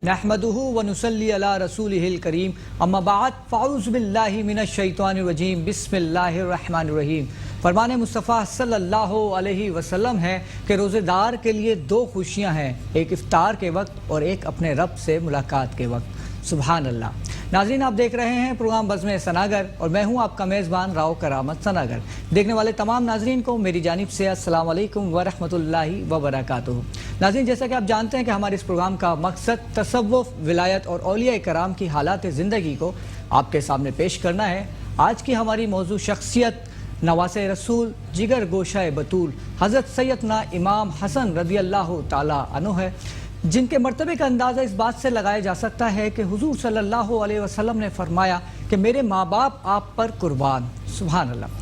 نحمدہ ونصلی علی رسولہ الکریم اما بعد فاعوذ باللہ من الشیطان الرجیم بسم اللہ الرحمن الرحیم۔ فرمان مصطفیٰ صلی اللہ علیہ وسلم ہے کہ روزے دار کے لیے دو خوشیاں ہیں، ایک افطار کے وقت اور ایک اپنے رب سے ملاقات کے وقت۔ سبحان اللہ۔ ناظرین، آپ دیکھ رہے ہیں پروگرام بزم ثناگر اور میں ہوں آپ کا میزبان راؤ کرامت ثناگر۔ دیکھنے والے تمام ناظرین کو میری جانب سے السلام علیکم ورحمۃ اللہ وبرکاتہ۔ ناظرین، جیسا کہ آپ جانتے ہیں کہ ہمارے اس پروگرام کا مقصد تصوف، ولایت اور اولیاء کرام کی حالات زندگی کو آپ کے سامنے پیش کرنا ہے۔ آج کی ہماری موضوع شخصیت نواسۂ رسول، جگر گوشہ بطول حضرت سیدنا امام حسن رضی اللہ تعالی عنہ ہے، جن کے مرتبے کا اندازہ اس بات سے لگایا جا سکتا ہے کہ حضور صلی اللہ علیہ وسلم نے فرمایا کہ میرے ماں باپ آپ پر قربان۔ سبحان اللہ۔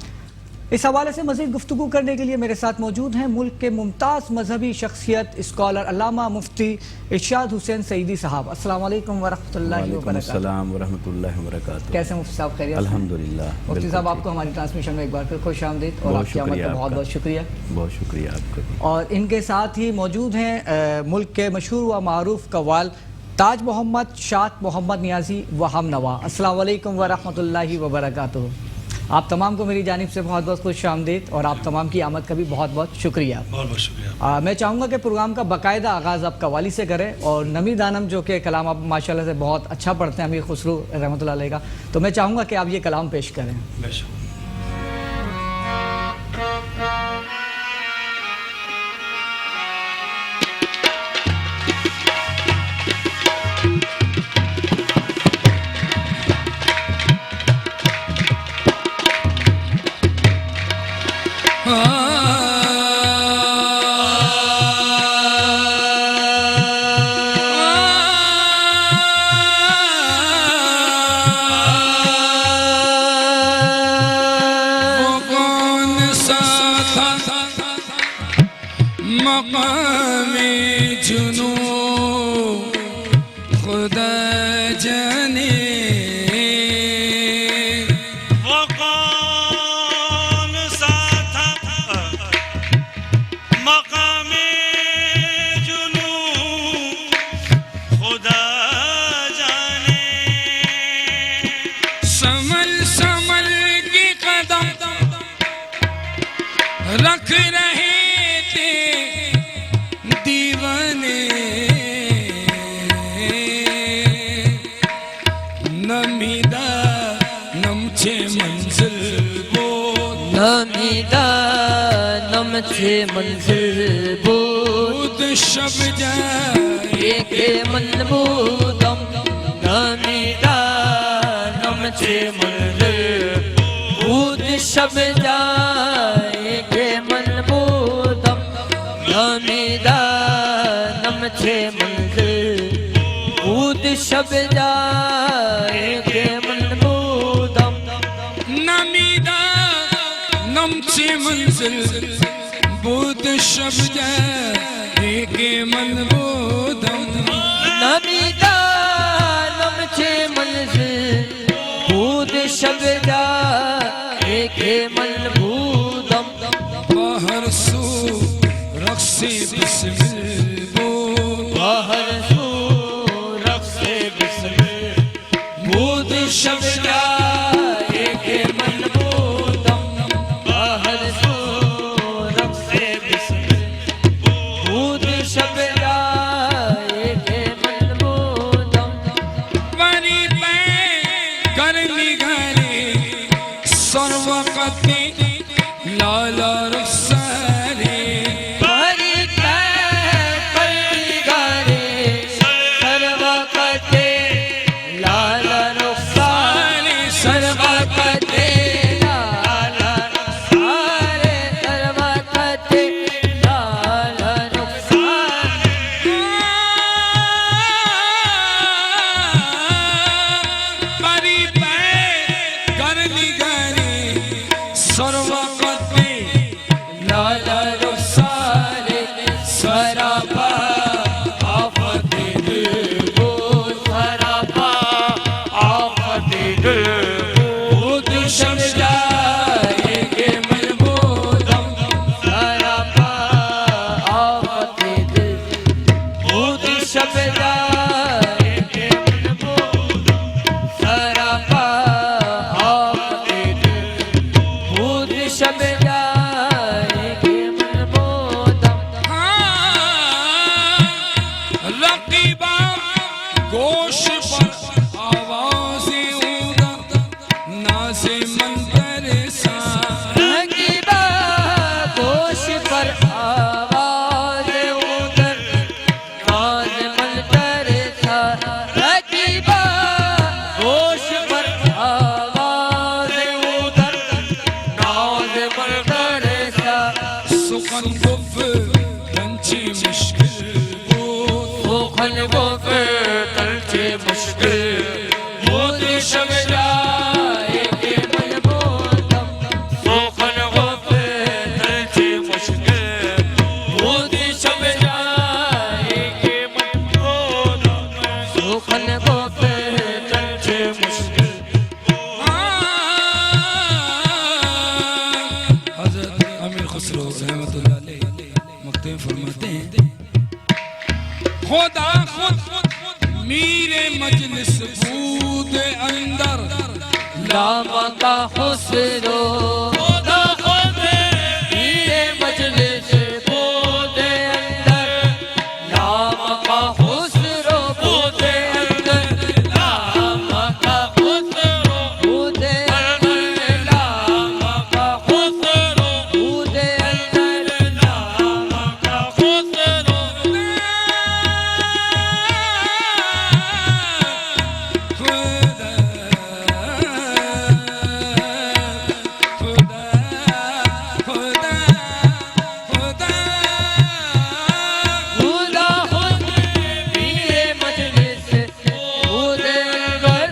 اس حوالے سے مزید گفتگو کرنے کے لیے میرے ساتھ موجود ہیں ملک کے ممتاز مذہبی شخصیت اسکالر علامہ مفتی ارشاد حسین سعیدی صاحب۔ السلام علیکم ورحمۃ اللہ وبرکاتہ۔ وعلیکم السلام ورحمۃ اللہ وبرکاتہ۔ کیسے مفتی صاحب؟ خیریت؟ الحمدللہ۔ مفتی صاحب، آپ کو ہماری ٹرانسمیشن میں ایک بار پھر خوش آمدید اور آپ کی آمد کا بہت بہت شکریہ۔ بہت شکریہ آپ کا۔ اور ان کے ساتھ ہی موجود ہیں ملک کے مشہور و معروف قوال تاج محمد شاط محمد نیازی و ہم نوا۔ السلام علیکم ورحمۃ اللہ وبرکاتہ۔ آپ تمام کو میری جانب سے بہت بہت خوش آمدید اور آپ تمام کی آمد کا بھی بہت بہت شکریہ۔ بہت بہت شکریہ۔ میں چاہوں گا کہ پروگرام کا باقاعدہ آغاز آپ قوالی سے کریں، اور نمی دانم جو کہ کلام آپ ماشاءاللہ سے بہت اچھا پڑھتے ہیں امیر خسرو رحمۃ اللہ علیہ کا، تو میں چاہوں گا کہ آپ یہ کلام پیش کریں۔ بے شک۔ مقام جنو خدا جانے وہ کون سا تھا، مقام جنو خدا جانے، سمل سمل کی قدم رکھ رہے نمچے منزل بود شب جائے کے منبودم نمیدہ نمچے منزل بود شب جائے کے منبودم نمیدہ نمچے منزل بود شب جائے کے منبودم نمیدہ نمچے منزل بود شب جائے کے منبودم نمیدہ نمچے منزل بود شب جائے کے منبودم باہر سو رقص بسمل بود باہر سو رقص بسمل بود شب جائے کے منبودم باہر سو رقص بسمل بود شب جائے کے منبودم بری پہ کر نگارے سر وقت لالا رخسارے بری پہ کر نگارے سر وقت لالا رخسارے سر وقت لالا رخسارے سر وقت لالا رخسارے بری پہ کر نگارے سر وقت سخن گفتن چه مشکل بود سخن گفتن چه مشکل بود شب جای که من بودم سخن گفتن چه مشکل بود شب جای که من بودم سخن گفتن چه مشکل حضرت امیر خسرو رحمت اللہ علیہ مکتب فرماتے ہیں خدا خود میرے مجلس بود اندر لامکا خسرو خدا خود میرے مجلس بود اندر لامکا خسرو بود اندر لامکا خسرو بود اندر لامکا خسرو بود اندر لامکا خسرو خدا خود میرے مجلس بود اندر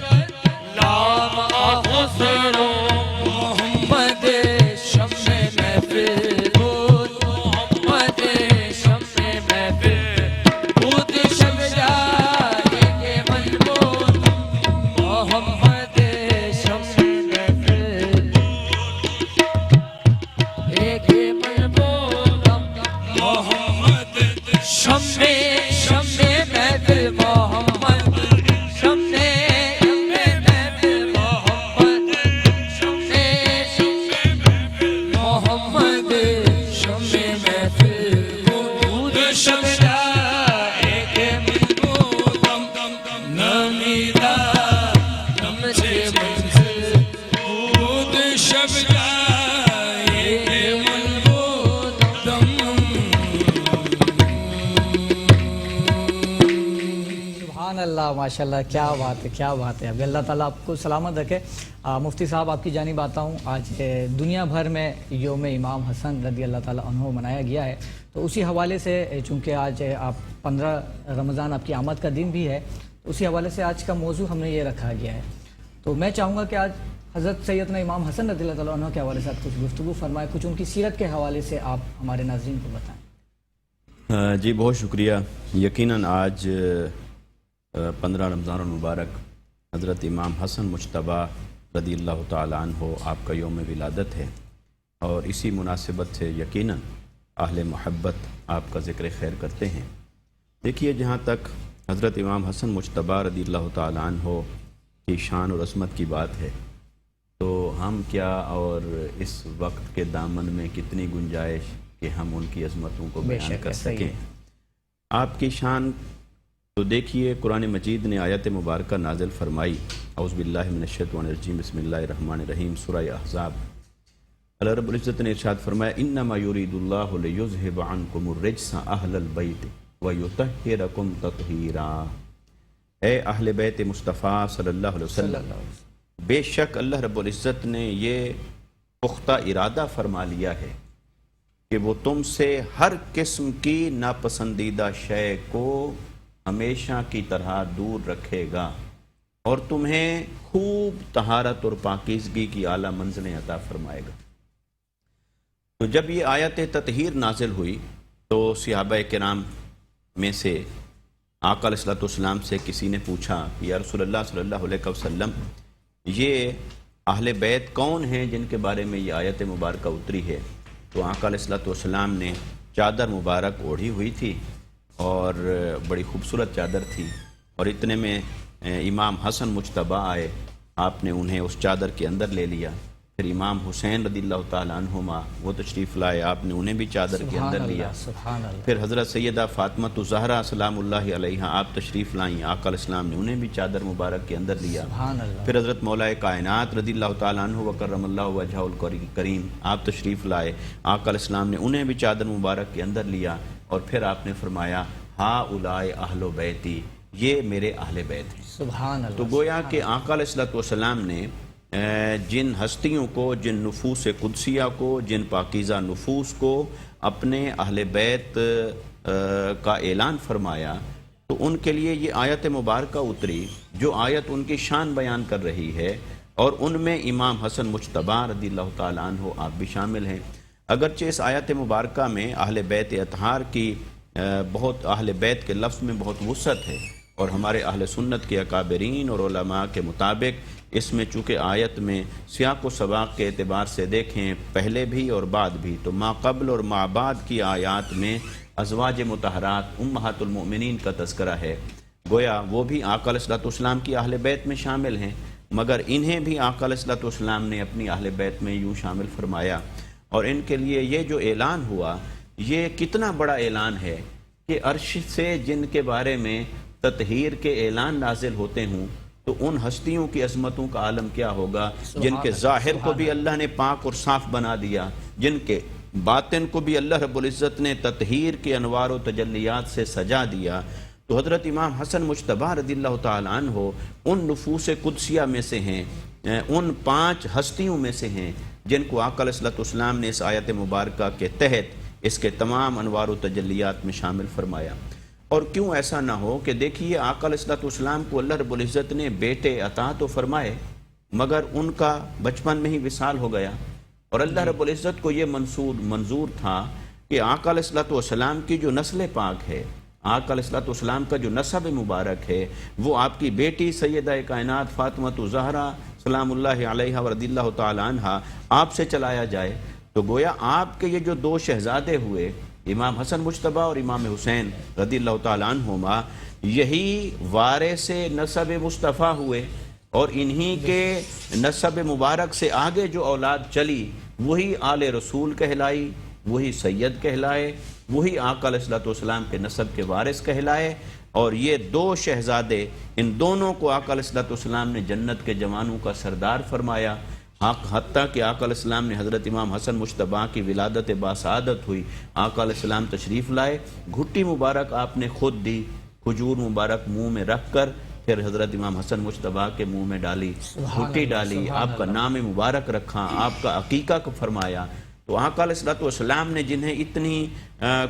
لامکا خسرو محمد شمع محفل بود محمد شمع محفل بود شب جائے کہ من بود محمد شمع محفل ایک من بودم محمد شمع محفل محمد شمع محفل محمد شمع محمد شمع محفل بود شب جائے کہ من بودم نمیدہ نم سے منزل بود شب جائے کہ من بودم سبحان اللہ ماشاء اللہ کیا بات ہے کیا بات ہے ابھی اللہ تعالیٰ آپ کو سلامت رکھے مفتی صاحب آپ کی جانب آتا ہوں آج دنیا بھر میں یوم امام حسن رضی اللہ تعالیٰ عنہ منایا گیا ہے تو اسی حوالے سے چونکہ آج آپ 15 رمضان آپ کی آمد کا دن بھی ہے تو اسی حوالے سے آج کا موضوع ہم نے یہ رکھا گیا ہے تو میں چاہوں گا کہ آج حضرت سیدنا امام حسن رضی اللہ تعالیٰ عنہ کے حوالے سے آپ کچھ گفتگو فرمائیں کچھ ان کی سیرت کے حوالے سے آپ ہمارے ناظرین کو بتائیں جی بہت شکریہ یقیناً آج 15 رمضان المبارک حضرت امام حسن مجتبیٰ رضی اللہ تعالیٰ عنہ آپ کا یوم ولادت ہے اور اسی مناسبت سے یقیناً اہل محبت آپ کا ذکر خیر کرتے ہیں دیکھیے جہاں تک حضرت امام حسن مجتبیٰ رضی اللہ تعالیٰ عنہ کی شان اور عظمت کی بات ہے تو ہم کیا اور اس وقت کے دامن میں کتنی گنجائش کہ ہم ان کی عظمتوں کو بیان کر سکیں آپ کی شان تو دیکھیے قرآن مجید نے آیت مبارکہ نازل فرمائی اعوذ باللہ من الشیطان الرجیم بسم اللہ الرحمن الرحیم سورہ احزاب اللہ رب العزت نے ارشاد فرمایا انما یرید اللہ لیذھب عنکم الرجس اہل البیت ویطہرکم تطہیرا اے اہل بیت مصطفیٰ صلی اللہ علیہ وسلم بے شک اللہ رب العزت نے یہ پختہ ارادہ فرما لیا ہے کہ وہ تم سے ہر قسم کی ناپسندیدہ شے کو ہمیشہ کی طرح دور رکھے گا اور تمہیں خوب طہارت اور پاکیزگی کی اعلیٰ منزلیں عطا فرمائے گا تو جب یہ آیت تطہیر نازل ہوئی تو صحابہ کرام میں سے آقا علیہ السلام سے کسی نے پوچھا کہ یا رسول اللہ صلی اللہ علیہ وسلم یہ اہل بیت کون ہیں جن کے بارے میں یہ آیت مبارکہ اتری ہے تو آقا علیہ السلام نے چادر مبارک اوڑھی ہوئی تھی اور بڑی خوبصورت چادر تھی اور اتنے میں امام حسن مجتبیٰ آئے آپ نے انہیں اس چادر کے اندر لے لیا پھر امام حسین رضی اللہ تعالیٰ عنہما وہ تشریف لائے آپ نے انہیں بھی چادر کے اندر لیا پھر حضرت سیدہ فاطمہ الزہرا سلام اللہ علیہ آپ تشریف لائیں آقا علیہ السلام نے انہیں بھی چادر مبارک کے اندر لیا پھر حضرت مولا کائنات رضی اللہ تعالیٰ عنہ وکرم اللہ وجہہ الکریم آپ تشریف لائے آقا علیہ السلام نے انہیں بھی چادر مبارک کے اندر لیا اور پھر آپ نے فرمایا ہا اولائے اہل بیتی یہ میرے اہل بیت ہیں سبحان اللہ تو گویا کہ آقا علیہ السلام نے جن ہستیوں کو، جن نفوس قدسیہ کو، جن پاکیزہ نفوس کو اپنے اہل بیت کا اعلان فرمایا، تو ان کے لیے یہ آیت مبارکہ اتری جو آیت ان کی شان بیان کر رہی ہے، اور ان میں امام حسن مجتبیٰ رضی اللہ تعالیٰ عنہ آپ بھی شامل ہیں۔ اگرچہ اس آیت مبارکہ میں اہل بیت اطہار کی بہت اہل بیت کے لفظ میں بہت وسعت ہے، اور ہمارے اہل سنت کے اکابرین اور علماء کے مطابق اس میں چونکہ آیت میں سیاق و سباق کے اعتبار سے دیکھیں پہلے بھی اور بعد بھی، تو ما قبل اور ما بعد کی آیات میں ازواج مطہرات امہات المؤمنین کا تذکرہ ہے، گویا وہ بھی آقا علیہ الصلوۃ والسلام کی اہل بیت میں شامل ہیں، مگر انہیں بھی آقا علیہ الصلوۃ والسلام نے اپنی اہل بیت میں یوں شامل فرمایا۔ اور ان کے لیے یہ جو اعلان ہوا، یہ کتنا بڑا اعلان ہے کہ عرش سے جن کے بارے میں تطہیر کے اعلان نازل ہوتے ہوں، تو ان ہستیوں کی عظمتوں کا عالم کیا ہوگا جن کے ظاہر کو بھی اللہ نے پاک اور صاف بنا دیا، جن کے باطن کو بھی اللہ رب العزت نے تطہیر کے انوار و تجلیات سے سجا دیا۔ تو حضرت امام حسن مجتبیٰ رضی اللہ تعالیٰ عنہ ان نفوس قدسیہ میں سے ہیں، ان 5 ہستیوں میں سے ہیں جن کو آقا علیہ الصلوۃ والسلام نے اس آیت مبارکہ کے تحت اس کے تمام انوار و تجلیات میں شامل فرمایا۔ اور کیوں ایسا نہ ہو کہ دیکھیے آقا علیہ الصلوۃ والسلام کو اللہ رب العزت نے بیٹے عطا تو فرمائے، مگر ان کا بچپن میں ہی وصال ہو گیا، اور اللہ رب العزت کو یہ منظور تھا کہ آقا علیہ الصلوۃ والسلام کی جو نسل پاک ہے، آقا علیہ الصلوۃ والسلام کا جو نسب مبارک ہے، وہ آپ کی بیٹی سیدہ کائنات فاطمہ زہرا سلام اللہ علیہا و رضی اللہ تعالی عنہا آپ سے چلایا جائے۔ تو گویا آپ کے یہ جو 2 شہزادے ہوئے، امام حسن مجتبیٰ اور امام حسین رضی اللہ تعالیٰ عنہما، یہی وارث نسب مصطفیٰ ہوئے، اور انہی کے نسب مبارک سے آگے جو اولاد چلی وہی آل رسول کہلائی، وہی سید کہلائے، وہی آقا علیہ الصلوۃ والسلام کے نسب کے وارث کہلائے۔ اور یہ 2 شہزادے، ان دونوں کو آقا علیہ الصلوۃ والسلام نے جنت کے جوانوں کا سردار فرمایا، حتیٰ کہ آقا علیہ السلام نے حضرت امام حسن مجتبیٰ کی ولادت باسعادت ہوئی، آقا علیہ السلام تشریف لائے، گھٹی مبارک آپ نے خود دی، کھجور مبارک منہ میں رکھ کر پھر حضرت امام حسن مجتبیٰ کے منہ میں ڈالی، گھٹی ڈالی، آپ کا نام مبارک رکھا، آپ کا عقیقہ فرمایا۔ تو آقا علیہ الصلوۃ والسلام نے جنہیں اتنی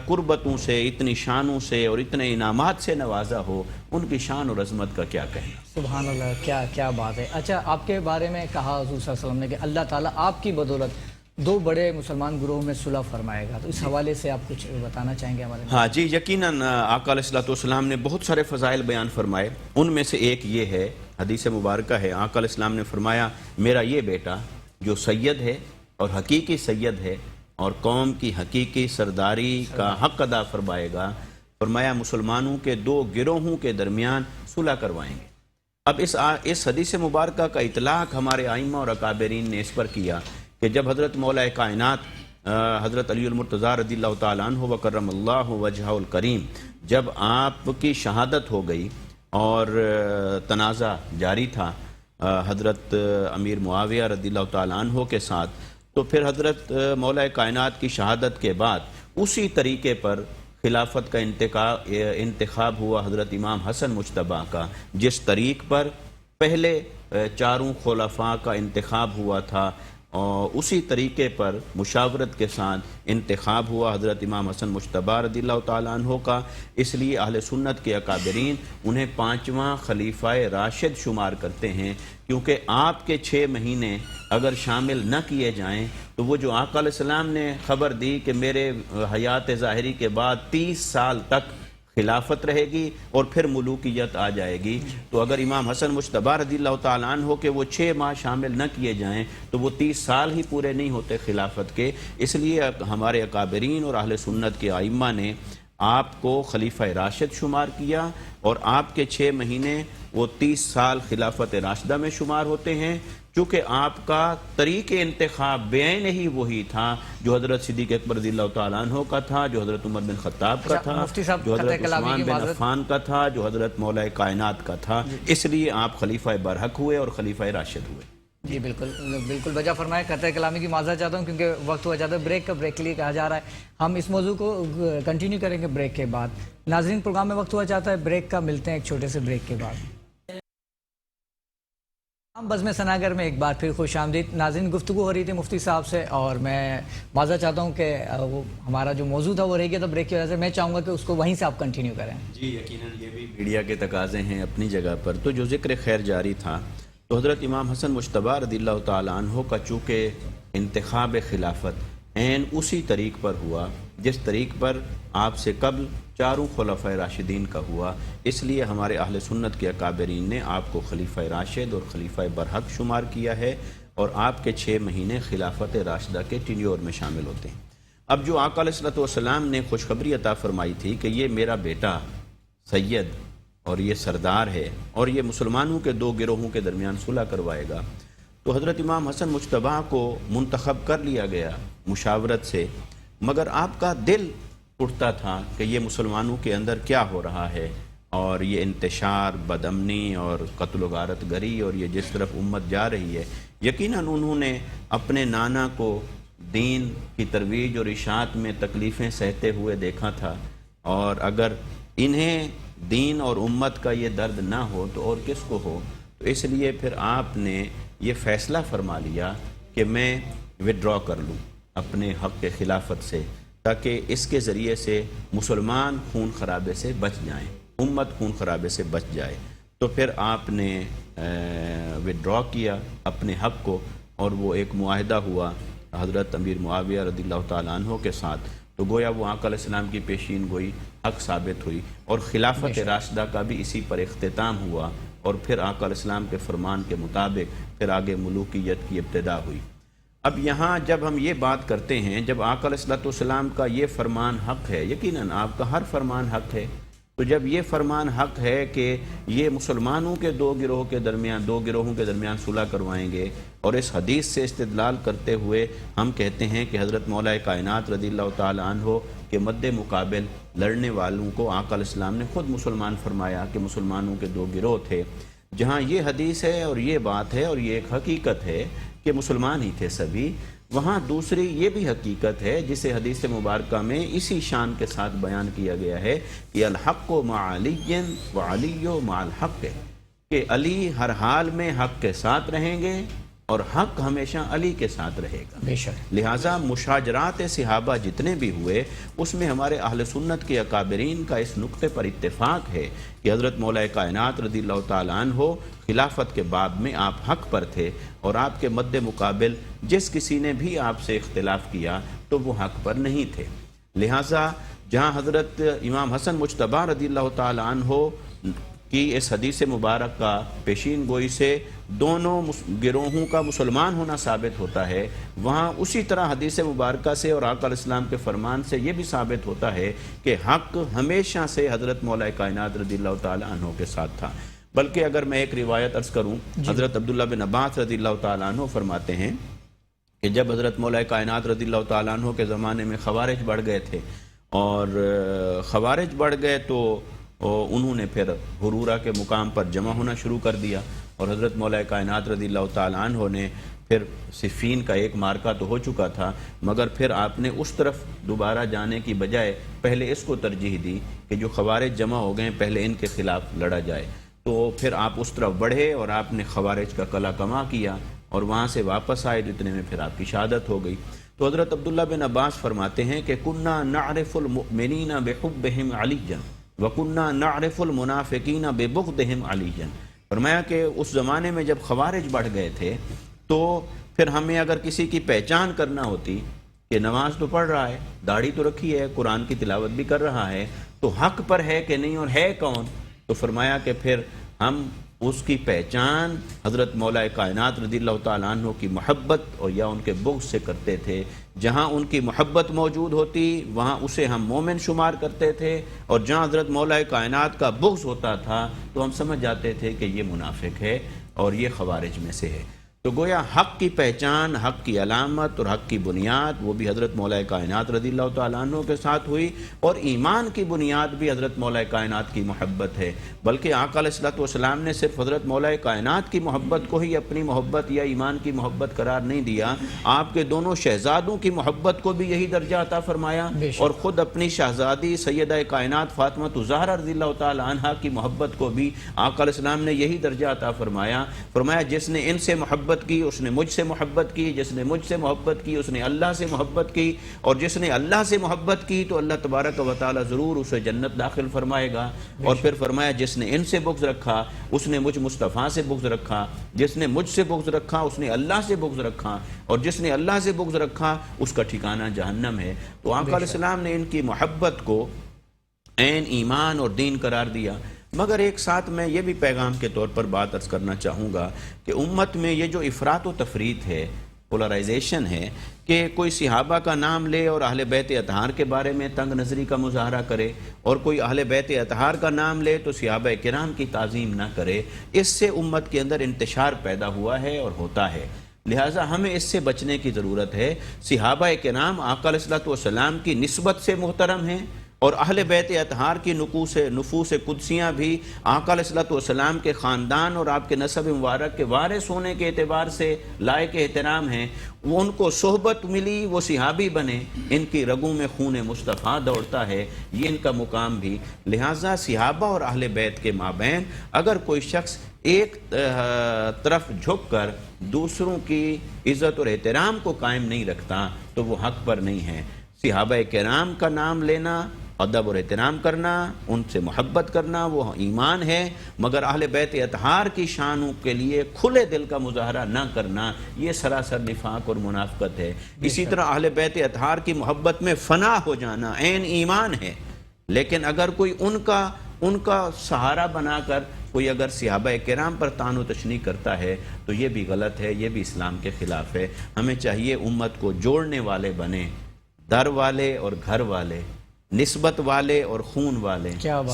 قربتوں سے، اتنی شانوں سے اور اتنے انعامات سے نوازا ہو، ان کی شان اور عظمت کا کیا کہنا۔ سبحان اللہ، کیا بات ہے۔ اچھا، آپ کے بارے میں کہا حضور صلی اللہ علیہ وسلم نے کہ اللہ تعالیٰ آپ کی بدولت 2 بڑے مسلمان گروہوں میں صلح فرمائے گا، تو اس حوالے سے آپ کچھ بتانا چاہیں گے ہمارے؟ ہاں جی، یقیناً آقا علیہ الصلوۃ والسلام نے بہت سارے فضائل بیان فرمائے، ان میں سے ایک یہ ہے، حدیث مبارکہ ہے، آقا علیہ السلام نے فرمایا میرا یہ بیٹا جو سید ہے اور حقیقی سید ہے اور قوم کی حقیقی سرداری کا حق ادا فرمائے گا، فرمایا مسلمانوں کے 2 گروہوں کے درمیان صلح کروائیں گے۔ اب اس حدیث مبارکہ کا اطلاق ہمارے ائمہ اور اکابرین نے اس پر کیا کہ جب حضرت مولا کائنات حضرت علی المرتضیٰ رضی اللہ تعالیٰ عنہ وکرم اللہ وجہہ الکریم، جب آپ کی شہادت ہو گئی اور تنازع جاری تھا حضرت امیر معاویہ رضی اللہ تعالیٰ عنہ کے ساتھ، تو پھر حضرت مولا کائنات کی شہادت کے بعد اسی طریقے پر خلافت کا انتخاب ہوا حضرت امام حسن مجتبیٰ کا، جس طریق پر پہلے 4 خلفاء کا انتخاب ہوا تھا، اور اسی طریقے پر مشاورت کے ساتھ انتخاب ہوا حضرت امام حسن مجتبیٰ رضی اللہ تعالیٰ عنہ کا۔ اس لیے اہل سنت کے اکابرین انہیں 5واں خلیفہ راشد شمار کرتے ہیں، کیونکہ آپ کے 6 مہینے اگر شامل نہ کیے جائیں تو وہ جو آقا علیہ السلام نے خبر دی کہ میرے حیات ظاہری کے بعد 30 سال تک خلافت رہے گی اور پھر ملوکیت آ جائے گی، تو اگر امام حسن مجتبیٰ رضی اللہ تعالیٰ عنہ کے وہ 6 ماہ شامل نہ کیے جائیں تو وہ 30 سال ہی پورے نہیں ہوتے خلافت کے۔ اس لیے ہمارے اکابرین اور اہل سنت کے ائمہ نے آپ کو خلیفہ راشد شمار کیا، اور آپ کے 6 مہینے وہ 30 سال خلافت راشدہ میں شمار ہوتے ہیں، چونکہ آپ کا طریق انتخاب بعین ہی وہی تھا جو حضرت صدیق اکبر رضی اللہ تعالیٰ عنہ کا تھا، جو حضرت عمر بن خطاب کا تھا، جو حضرت عثمان بن عفان کا تھا، جو حضرت مولا کائنات کا تھا، اس لیے آپ خلیفہ برحق ہوئے اور خلیفہ راشد ہوئے۔ جی بالکل بجا فرمایا، قطع کلامی کی معذرت چاہتا ہوں کیونکہ وقت ہوا جاتا ہے بریک کا، بریک کے لیے کہا جا رہا ہے، ہم اس موضوع کو کنٹینیو کریں گے بریک کے بعد۔ ناظرین، پروگرام میں وقت ہوا جاتا ہے بریک کا، ملتے ہیں ایک چھوٹے سے بریک کے بعد۔ ہم بزم سناگر میں ایک بار پھر خوش آمدید ناظرین. گفتگو ہو رہی تھی مفتی صاحب سے اور میں معذرت چاہتا ہوں کہ وہ ہمارا جو موضوع تھا وہ رہ گیا تھا بریک کی وجہ سے. میں چاہوں گا کہ اس کو وہیں سے آپ کنٹینیو کریں. جی یقیناً یہ بھی میڈیا کے تقاضے ہیں اپنی جگہ پر. تو جو ذکر خیر جاری تھا تو حضرت امام حسن مجتبیٰ رضی اللہ تعالیٰ عنہ کا چونکہ انتخاب خلافت عین اسی طریق پر ہوا جس طریق پر آپ سے قبل چاروں خلفۂ راشدین کا ہوا، اس لیے ہمارے اہل سنت کے اکابرین نے آپ کو خلیفہ راشد اور خلیفہ برحق شمار کیا ہے اور آپ کے 6 مہینے خلافت راشدہ کے ٹینیور میں شامل ہوتے ہیں. اب جو آقا علیہ الصلوۃ والسلام نے خوشخبری عطا فرمائی تھی کہ یہ میرا بیٹا سید اور یہ سردار ہے اور یہ مسلمانوں کے 2 گروہوں کے درمیان صلح کروائے گا، تو حضرت امام حسن مجتبیٰ کو منتخب کر لیا گیا مشاورت سے. مگر آپ کا دل اٹھتا تھا کہ یہ مسلمانوں کے اندر کیا ہو رہا ہے اور یہ انتشار، بدامنی اور قتل و غارت گری اور یہ جس طرف امت جا رہی ہے. یقیناً انہوں نے اپنے نانا کو دین کی ترویج اور اشاعت میں تکلیفیں سہتے ہوئے دیکھا تھا، اور اگر انہیں دین اور امت کا یہ درد نہ ہو تو اور کس کو ہو. تو اس لیے پھر آپ نے یہ فیصلہ فرما لیا کہ میں وڈرا کر لوں اپنے حق کے خلافت سے، تاکہ اس کے ذریعے سے مسلمان خون خرابے سے بچ جائیں، امت خون خرابے سے بچ جائے. تو پھر آپ نے وڈرا کیا اپنے حق کو، اور وہ ایک معاہدہ ہوا حضرت امیر معاویہ رضی اللہ تعالیٰ عنہ کے ساتھ. تو گویا وہ آقا علیہ السلام کی پیشین گوئی حق ثابت ہوئی، اور خلافت راشدہ کا بھی اسی پر اختتام ہوا، اور پھر آقا علیہ السلام کے فرمان کے مطابق پھر آگے ملوکیت کی ابتدا ہوئی. اب یہاں جب ہم یہ بات کرتے ہیں، جب آقا علیہ السلام کا یہ فرمان حق ہے، یقیناً آپ کا ہر فرمان حق ہے، تو جب یہ فرمان حق ہے کہ یہ مسلمانوں کے 2 گروہوں کے درمیان صلح کروائیں گے، اور اس حدیث سے استدلال کرتے ہوئے ہم کہتے ہیں کہ حضرت مولا کائنات رضی اللہ تعالی عنہ کے مد مقابل لڑنے والوں کو آقا علیہ السلام نے خود مسلمان فرمایا کہ مسلمانوں کے 2 گروہ تھے. جہاں یہ حدیث ہے اور یہ بات ہے اور یہ ایک حقیقت ہے کہ مسلمان ہی تھے سبھی، وہاں دوسری یہ بھی حقیقت ہے جسے حدیث مبارکہ میں اسی شان کے ساتھ بیان کیا گیا ہے کہ الحق مع علی و علی مع الحق، کہ علی ہر حال میں حق کے ساتھ رہیں گے اور حق ہمیشہ علی کے ساتھ رہے گا. بے شک. لہٰذا مشاجرات صحابہ جتنے بھی ہوئے اس میں ہمارے اہل سنت کے اکابرین کا اس نقطے پر اتفاق ہے کہ حضرت مولا کائنات رضی اللہ تعالیٰ عنہ خلافت کے باب میں آپ حق پر تھے، اور آپ کے مد مقابل جس کسی نے بھی آپ سے اختلاف کیا تو وہ حق پر نہیں تھے. لہٰذا جہاں حضرت امام حسن مجتبیٰ رضی اللہ تعالیٰ عنہ کی اس حدیث مبارک کا پیشین گوئی سے دونوں گروہوں کا مسلمان ہونا ثابت ہوتا ہے، وہاں اسی طرح حدیث مبارکہ سے اور آقا علیہ السلام کے فرمان سے یہ بھی ثابت ہوتا ہے کہ حق ہمیشہ سے حضرت مولا کائنات رضی اللہ تعالیٰ عنہ کے ساتھ تھا. بلکہ اگر میں ایک روایت عرض کروں، حضرت عبداللہ بن عباس رضی اللہ تعالیٰ عنہ فرماتے ہیں کہ جب حضرت مولا کائنات رضی اللہ تعالیٰ عنہ کے زمانے میں خوارج بڑھ گئے تھے، اور خوارج بڑھ گئے تو انہوں نے پھر حرورہ کے مقام پر جمع ہونا شروع کر دیا، اور حضرت مولا کائنات رضی اللہ تعالیٰ عنہ نے پھر صفین کا ایک مارکہ تو ہو چکا تھا، مگر پھر آپ نے اس طرف دوبارہ جانے کی بجائے پہلے اس کو ترجیح دی کہ جو خوارج جمع ہو گئے پہلے ان کے خلاف لڑا جائے. تو پھر آپ اس طرف بڑھے اور آپ نے خوارج کا قلعہ کما کیا اور وہاں سے واپس آئے، تو اتنے میں پھر آپ کی شہادت ہو گئی. تو حضرت عبداللہ بن عباس فرماتے ہیں کہ کننا نعرف المؤمنین بحبہم علیجا وکننا نعرف المنافقین ببغضہم علیجا. فرمایا کہ اس زمانے میں جب خوارج بڑھ گئے تھے تو پھر ہمیں اگر کسی کی پہچان کرنا ہوتی کہ نماز تو پڑھ رہا ہے، داڑھی تو رکھی ہے، قرآن کی تلاوت بھی کر رہا ہے، تو حق پر ہے کہ نہیں اور ہے کون، تو فرمایا کہ پھر ہم اس کی پہچان حضرت مولا کائنات رضی اللہ تعالیٰ عنہ کی محبت اور یا ان کے بغض سے کرتے تھے. جہاں ان کی محبت موجود ہوتی وہاں اسے ہم مومن شمار کرتے تھے، اور جہاں حضرت مولا کائنات کا بغض ہوتا تھا تو ہم سمجھ جاتے تھے کہ یہ منافق ہے اور یہ خوارج میں سے ہے. تو گویا حق کی پہچان، حق کی علامت اور حق کی بنیاد وہ بھی حضرت مولا کائنات رضی اللہ تعالیٰ عنہ کے ساتھ ہوئی، اور ایمان کی بنیاد بھی حضرت مولا کائنات کی محبت ہے۔ بلکہ آقا علیہ الصلوۃ والسلام نے صرف حضرت مولا کائنات کی محبت کو ہی اپنی محبت یا ایمان کی محبت قرار نہیں دیا، آپ کے دونوں شہزادوں کی محبت کو بھی یہی درجہ عطا فرمایا، اور خود اپنی شہزادی سیدہ کائنات فاطمہ الزہرا رضی اللہ تعالیٰ عنہ کی محبت کو بھی آقا علیہ السلام نے یہی درجہ عطا فرمایا۔ فرمایا جس نے ان سے محبت کی اس نے مجھ سے محبت کی، جس نے مجھ سے محبت کی اس نے اللہ سے محبت کی، اور جس نے اللہ سے محبت کی تو اللہ تبارک و تعالی ضرور اسے جنت داخل فرمائے گا۔ اور پھر فرمایا جس نے ان سے بغض رکھا اس نے مجھ مصطفیٰ سے بغض رکھا، جس نے مجھ سے بغض رکھا اس نے اللہ سے بغض رکھا، اور جس نے اللہ سے بغض رکھا اس کا ٹھکانہ جہنم ہے۔ تو آقا علیہ السلام نے ان کی محبت کو عین ایمان اور دین قرار دیا۔ مگر ایک ساتھ میں یہ بھی پیغام کے طور پر بات عرض کرنا چاہوں گا کہ امت میں یہ جو افراط و تفریط ہے، پولرائزیشن ہے، کہ کوئی صحابہ کا نام لے اور اہل بیت اطہار کے بارے میں تنگ نظری کا مظاہرہ کرے، اور کوئی اہل بیت اطہار کا نام لے تو صحابہ کرام کی تعظیم نہ کرے، اس سے امت کے اندر انتشار پیدا ہوا ہے اور ہوتا ہے۔ لہٰذا ہمیں اس سے بچنے کی ضرورت ہے۔ صحابہ کرام آقا علیہ الصلوۃ والسلام کی نسبت سے محترم ہیں، اور اہل بیت اطہار کی نفوس قدسیاں بھی آقا علیہ الصلوۃ والسلام کے خاندان اور آپ کے نسب مبارک کے وارث ہونے کے اعتبار سے لائق احترام ہیں۔ وہ ان کو صحبت ملی، وہ صحابی بنے، ان کی رگوں میں خون مصطفیٰ دوڑتا ہے، یہ ان کا مقام بھی۔ لہٰذا صحابہ اور اہل بیت کے مابین اگر کوئی شخص ایک طرف جھک کر دوسروں کی عزت اور احترام کو قائم نہیں رکھتا تو وہ حق پر نہیں ہے۔ صحابہ کرام کا نام لینا، ادب اور احترام کرنا، ان سے محبت کرنا وہ ایمان ہے، مگر اہل بیت اطہار کی شانوں کے لیے کھلے دل کا مظاہرہ نہ کرنا یہ سراسر نفاق اور منافقت ہے۔ اسی طرح اہل بیت اطہار کی محبت میں فنا ہو جانا عین ایمان ہے، لیکن اگر کوئی ان کا سہارا بنا کر کوئی اگر صحابہ کرام پر طعن و تشنیع کرتا ہے تو یہ بھی غلط ہے، یہ بھی اسلام کے خلاف ہے۔ ہمیں چاہیے امت کو جوڑنے والے بنیں، در والے اور گھر والے، نسبت والے اور خون والے،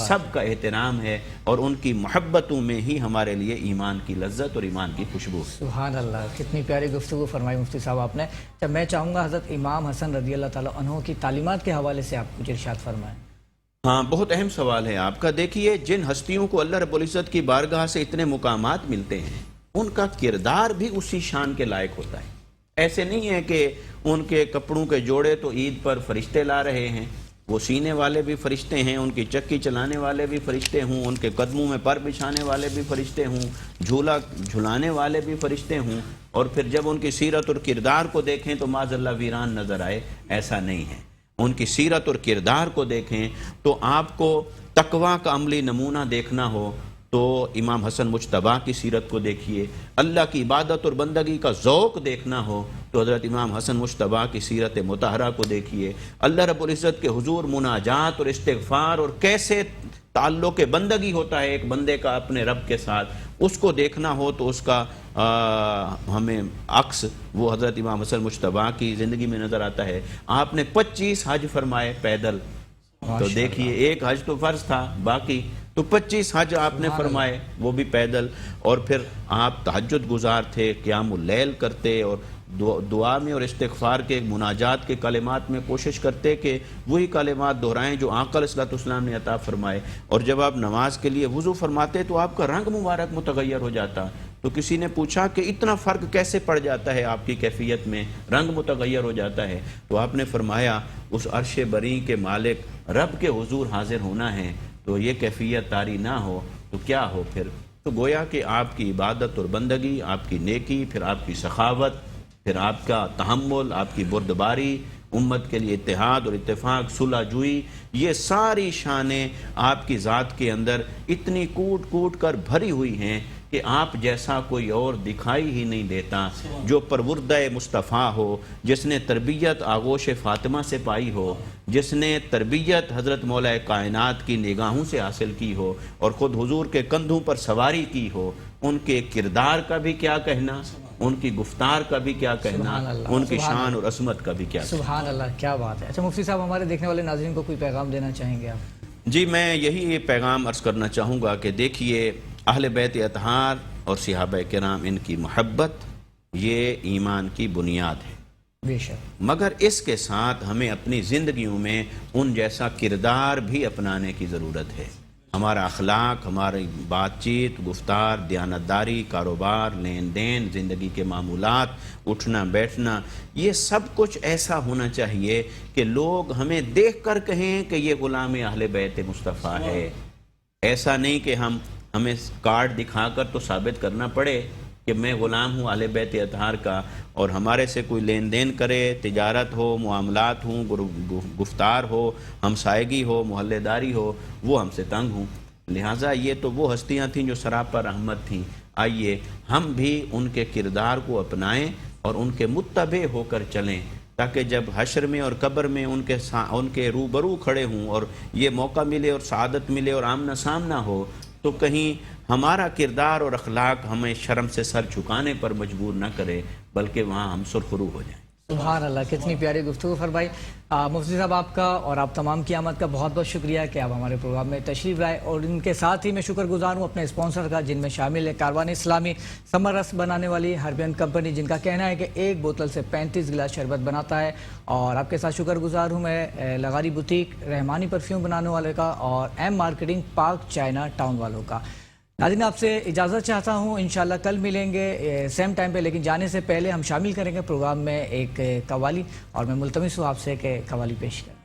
سب کا احترام ہے، اور ان کی محبتوں میں ہی ہمارے لیے ایمان کی لذت اور ایمان کی خوشبو۔ سبحان اللہ، کتنی پیاری گفتگو فرمائی مفتی صاحب آپ نے۔ جب میں چاہوں گا حضرت امام حسن رضی اللہ تعالیٰ عنہ کی تعلیمات کے حوالے سے آپ کچھ ارشاد فرمائیں۔ ہاں، بہت اہم سوال ہے آپ کا۔ دیکھیے جن ہستیوں کو اللہ رب العزت کی بارگاہ سے اتنے مقامات ملتے ہیں ان کا کردار بھی اسی شان کے لائق ہوتا ہے۔ ایسے نہیں ہے کہ ان کے کپڑوں کے جوڑے تو عید پر فرشتے لا رہے ہیں، وہ سینے والے بھی فرشتے ہیں، ان کی چکی چلانے والے بھی فرشتے ہوں، ان کے قدموں میں پر بچھانے والے بھی فرشتے ہوں، جھولا جھلانے والے بھی فرشتے ہوں، اور پھر جب ان کی سیرت اور کردار کو دیکھیں تو معاذ اللہ ویران نظر آئے، ایسا نہیں ہے۔ ان کی سیرت اور کردار کو دیکھیں تو آپ کو تقویٰ کا عملی نمونہ دیکھنا ہو تو امام حسن مجتبیٰ کی سیرت کو دیکھیے، اللہ کی عبادت اور بندگی کا ذوق دیکھنا ہو تو حضرت امام حسن مجتبیٰ کی سیرت مطہرہ کو دیکھیے، اللہ رب العزت کے حضور مناجات اور استغفار اور کیسے تعلق بندگی ہوتا ہے ایک بندے کا اپنے رب کے ساتھ، اس کو دیکھنا ہو تو اس کا ہمیں عکس وہ حضرت امام حسن مجتبیٰ کی زندگی میں نظر آتا ہے۔ آپ نے 25 حج فرمائے پیدل، تو دیکھیے ایک حج تو فرض تھا، باقی تو 25 حج آپ نے فرمائے وہ بھی پیدل، اور پھر آپ تہجد گزار تھے، قیام اللیل کرتے، اور دعا میں اور استغفار کے مناجات کے کلمات میں کوشش کرتے کہ وہی کلمات دہرائیں جو آقا علیہ الصلوۃ والسلام نے عطا فرمائے، اور جب آپ نماز کے لیے وضو فرماتے تو آپ کا رنگ مبارک متغیر ہو جاتا۔ تو کسی نے پوچھا کہ اتنا فرق کیسے پڑ جاتا ہے آپ کی کیفیت میں، رنگ متغیر ہو جاتا ہے؟ تو آپ نے فرمایا اس عرش بری کے مالک رب کے حضور حاضر ہونا ہے، تو یہ کیفیت طاری نہ ہو تو کیا ہو پھر؟ تو گویا کہ آپ کی عبادت اور بندگی، آپ کی نیکی، پھر آپ کی سخاوت، پھر آپ کا تحمل، آپ کی بردباری، امت کے لیے اتحاد اور اتفاق، صلح جوئی، یہ ساری شانیں آپ کی ذات کے اندر اتنی کوٹ کوٹ کر بھری ہوئی ہیں کہ آپ جیسا کوئی اور دکھائی ہی نہیں دیتا، جو پروردہ مصطفیٰ ہو، جس نے تربیت آغوش فاطمہ سے پائی ہو، جس نے تربیت حضرت مولا کائنات کی نگاہوں سے حاصل کی ہو، اور خود حضور کے کندھوں پر سواری کی ہو، ان کے کردار کا بھی کیا کہنا، ان کی گفتار کا بھی کیا کہنا، ان کی شان اور عظمت کا بھی کیا کہنا۔ سبحان اللہ، کیا بات ہے۔ اچھا مفتی صاحب، ہمارے دیکھنے والے ناظرین کو کوئی پیغام دینا چاہیں گے آپ؟ جی، میں یہی پیغام عرض کرنا چاہوں گا کہ دیکھیے اہل بیت اطہار اور صحابہ کرام ان کی محبت یہ ایمان کی بنیاد ہے. بے شک. مگر اس کے ساتھ ہمیں اپنی زندگیوں میں ان جیسا کردار بھی اپنانے کی ضرورت ہے. ہمارا اخلاق، ہماری بات چیت، گفتار، دیانتداری، کاروبار، لین دین، زندگی کے معمولات، اٹھنا بیٹھنا، یہ سب کچھ ایسا ہونا چاہیے کہ لوگ ہمیں دیکھ کر کہیں کہ یہ غلام اہل بیت مصطفیٰ ہے. ایسا نہیں کہ ہمیں کارڈ دکھا کر تو ثابت کرنا پڑے کہ میں غلام ہوں اہل بیت اطہار کا، اور ہمارے سے کوئی لین دین کرے، تجارت ہو، معاملات ہوں، گفتار ہو، ہمسائیگی ہو، محلے داری ہو، وہ ہم سے تنگ ہوں. لہٰذا یہ تو وہ ہستیاں تھیں جو سراپا رحمت تھیں. آئیے ہم بھی ان کے کردار کو اپنائیں اور ان کے متبع ہو کر چلیں، تاکہ جب حشر میں اور قبر میں ان کے روبرو کھڑے ہوں اور یہ موقع ملے اور سعادت ملے اور آمنا سامنا ہو، تو کہیں ہمارا کردار اور اخلاق ہمیں شرم سے سر جھکانے پر مجبور نہ کرے، بلکہ وہاں ہم سرخرو ہو جائیں. سبحان اللہ، کتنی پیاری گفتگو فرمائی. مفتی صاحب آپ کا اور آپ تمام کی آمد کا بہت بہت شکریہ کہ آپ ہمارے پروگرام میں تشریف لائے، اور ان کے ساتھ ہی میں شکر گزار ہوں اپنے اسپانسر کا، جن میں شامل ہے کاروان اسلامی، ثمر رس بنانے والی ہربین کمپنی، جن کا کہنا ہے کہ ایک بوتل سے 35 گلاس شربت بناتا ہے. اور آپ کے ساتھ شکر گزار ہوں میں لغاری بوتیک، رحمانی پرفیوم بنانے والے کا، اور M marketing park China town والوں کا. ناظرین آپ سے اجازت چاہتا ہوں، انشاءاللہ کل ملیں گے سیم ٹائم پہ، لیکن جانے سے پہلے ہم شامل کریں گے پروگرام میں ایک قوالی، اور میں ملتمس ہوں آپ سے کہ قوالی پیش کریں.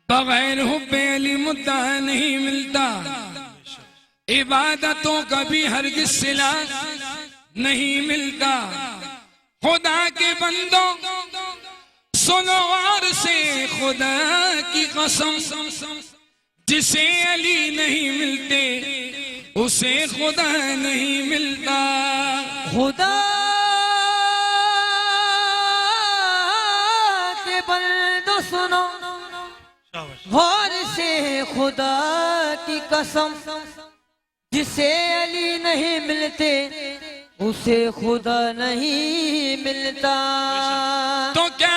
بغیر حب علی مدعا نہیں ملتا، عبادتوں کا بھی ہرگز صلہ نہیں ملتا. خدا کے بندوں سنو اور سے خدا کی قسم، جسے علی نہیں ملتے اسے خدا نہیں ملتا. خدا کے بندوں سنو غور سے خدا کی قسم، جسے علی نہیں ملتے اسے خدا نہیں ملتا. تو کیا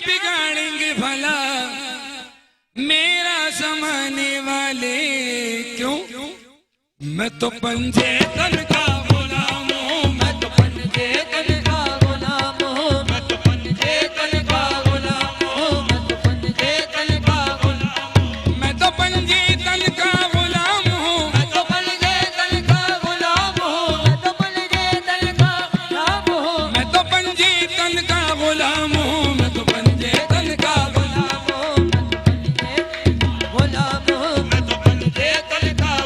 بگاڑیں گے بھلا میرا زمانے والے، کیوں میں تو پنجے تن کا غلام ہوں، میں تو پنجے تن کا غلام ہوں، میں تو پنجے تن کا غلام ہوں، میں تو پنجے تن کا غلام ہوں، میں تو پنجے تن کا غلام ہوں، میں تو پنجے تن کا غلام ہوں، میں تو پنجے تن کا غلام ہوں، میں تو پنجے تن کا غلام ہوں، میں تو پنجے تن کا غلام ہوں، میں تو پنجے تن کا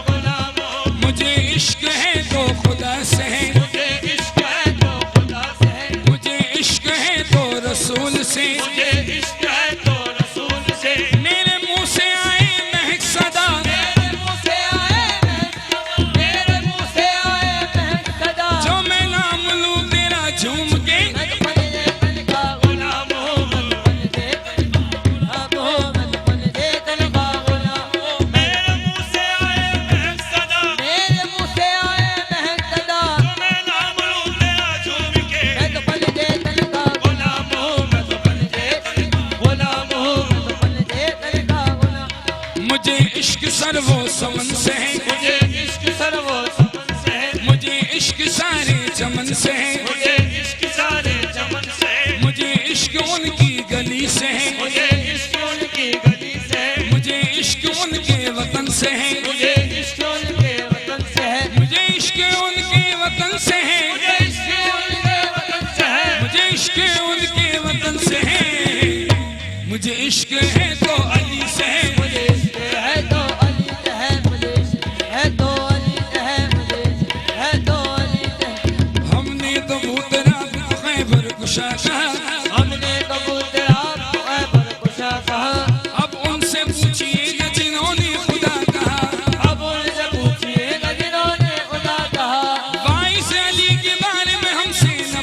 غلام ہوں. مجھے عشق ہے تو خدا سے ہے، مجھے عشق ہے تو خدا سے ہے، مجھے عشق ہے تو رسول سے، مجھے عشق ہے تو رسول سے. میرے منہ سے آئے مہک صدا، میرے منہ سے آئے مہک صدا، میرے منہ سے آئے مہک صدا، جو میں نام لوں تیرا جھوم کے، میں تو پنجے تن کا غلام ہوں، میں تو پنجے تن کا غلام ہوں، میں تو پنجے تن کا غلام ہوں. میرے منہ سے آئے مہک صدا، میرے منہ سے آئے مہک صدا، جو میں نام لوں تیرا جھوم کے، میں تو پنجے تن کا غلام ہوں، میں تو پنجے تن کا غلام ہوں، میں تو پنجے تن کا غلام. مجھے عشق سر و سمن سے ہے، مجھے عشق سر و سمن سے ہے، مجھے عشق سارے چمن سے ہے، مجھے عشق سارے چمن سے ہے، مجھے عشق ان کی گلی سے ہے، مجھے عشق ان کی گلی سے ہے، مجھے عشق ان کے وطن سے ہے، مجھے عشق ان کے وطن سے ہے، مجھے عشق ان کے وطن سے ہے، مجھے عشق ان کے وطن سے ہے، مجھے عشق ان کے وطن سے ہے. مجھے عشق ہے تو علی سے ہے، مجھے عشق ہے تو علی سے ہے، مجھے عشق ہے تو علی سے ہے، مجھے عشق ہے تو علی سے ہے. ہم نے کبوترا خیبر کشا کہا، ہم نے کبوترا خیبر کشا کہا. اب ان سے پوچھئے گا جنہوں نے خدا کہا، اب ان سے پوچھئے گا جنہوں نے خدا کہا.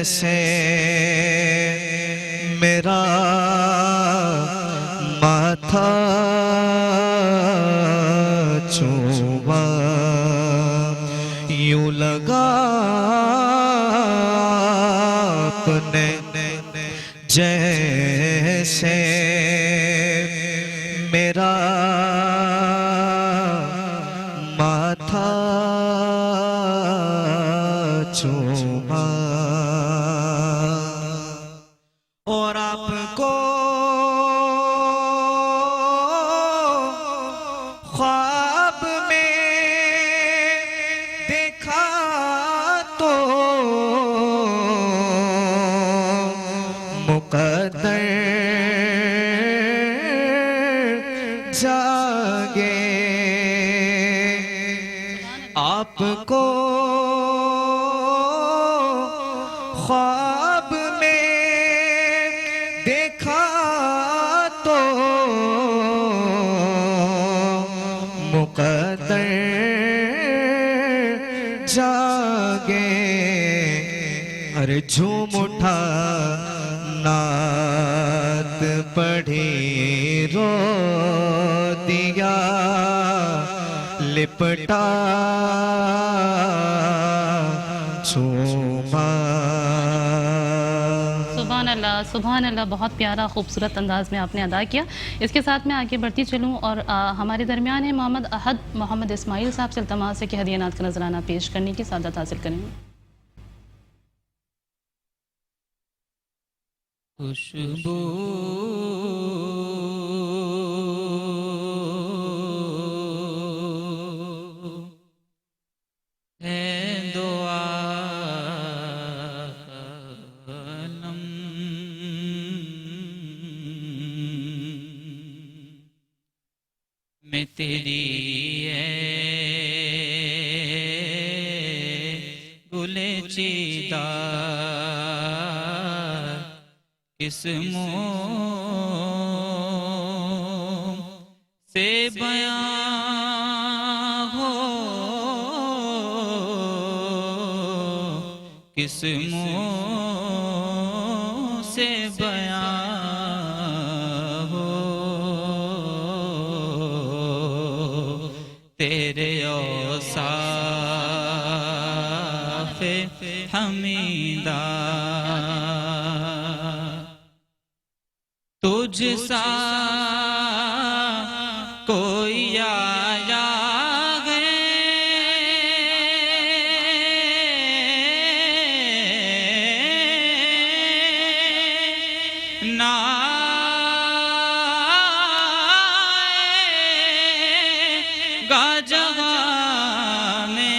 جیسے میرا ماتھا چوما یوں لگا اپنے جیسے میرا ماتھا چوما اور آپ کو خواب میں دیکھا تو مقدر جاگے آپ کو خواب میں دیکھا تو مقدر جاگے ارے جھوم اٹھا نعت پڑھی رو دیا لپٹا چوما سبحان اللہ، بہت پیارا خوبصورت انداز میں آپ نے ادا کیا. اس کے ساتھ میں آگے بڑھتی چلوں اور ہمارے درمیان ہے محمد احد محمد اسماعیل صاحب سے التماس ہے کہ ہدیہ نعت کا نذرانہ پیش کرنے کی سعادت حاصل کریں. خوشبو ہے دو عالم میں تیری ہے گلے چیدہ کس منہ سے بیان ہو کس منہ سے بیان ہو تیرے اوصاف حمیدہ تجھ سا کوئی آیا ہے نہ گا جہاں میں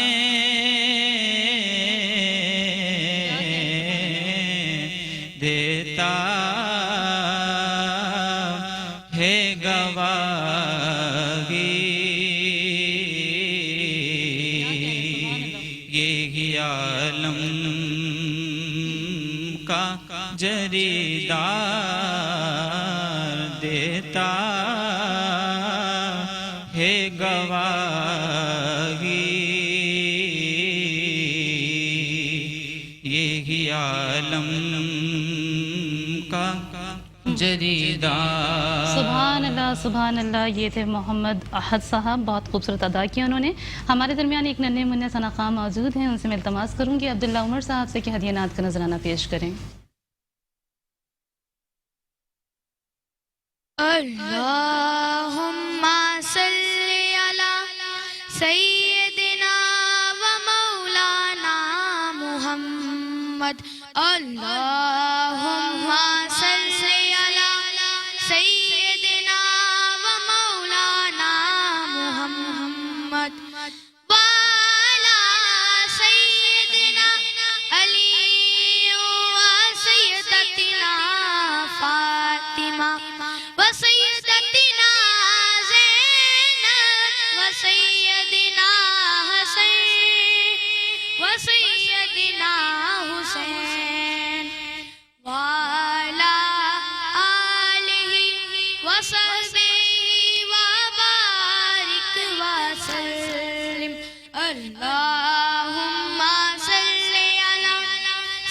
دیتا ہے گواہی یہی عالم کا جریدار دیتا ہے گواہی یہی عالم کا جریدار. سبحان اللہ. یہ تھے محمد احد صاحب، بہت خوبصورت ادا کیا انہوں نے. ہمارے درمیان ایک ننھے منھے ثنا خواہ موجود ہیں، ان سے میں التماس کروں گی عبداللہ عمر صاحب سے کہ ہدیہ نعت کا نذرانہ پیش کریں. اللہم صلی علی سیدنا و مولانا محمد. اللہم صلی علی سیدنا و مولانا محمد وعلی سیدنا علی و سیدتنا فاطمہ وسیدتنا زینب وسیدنا حسین وسیدنا حسین وعلی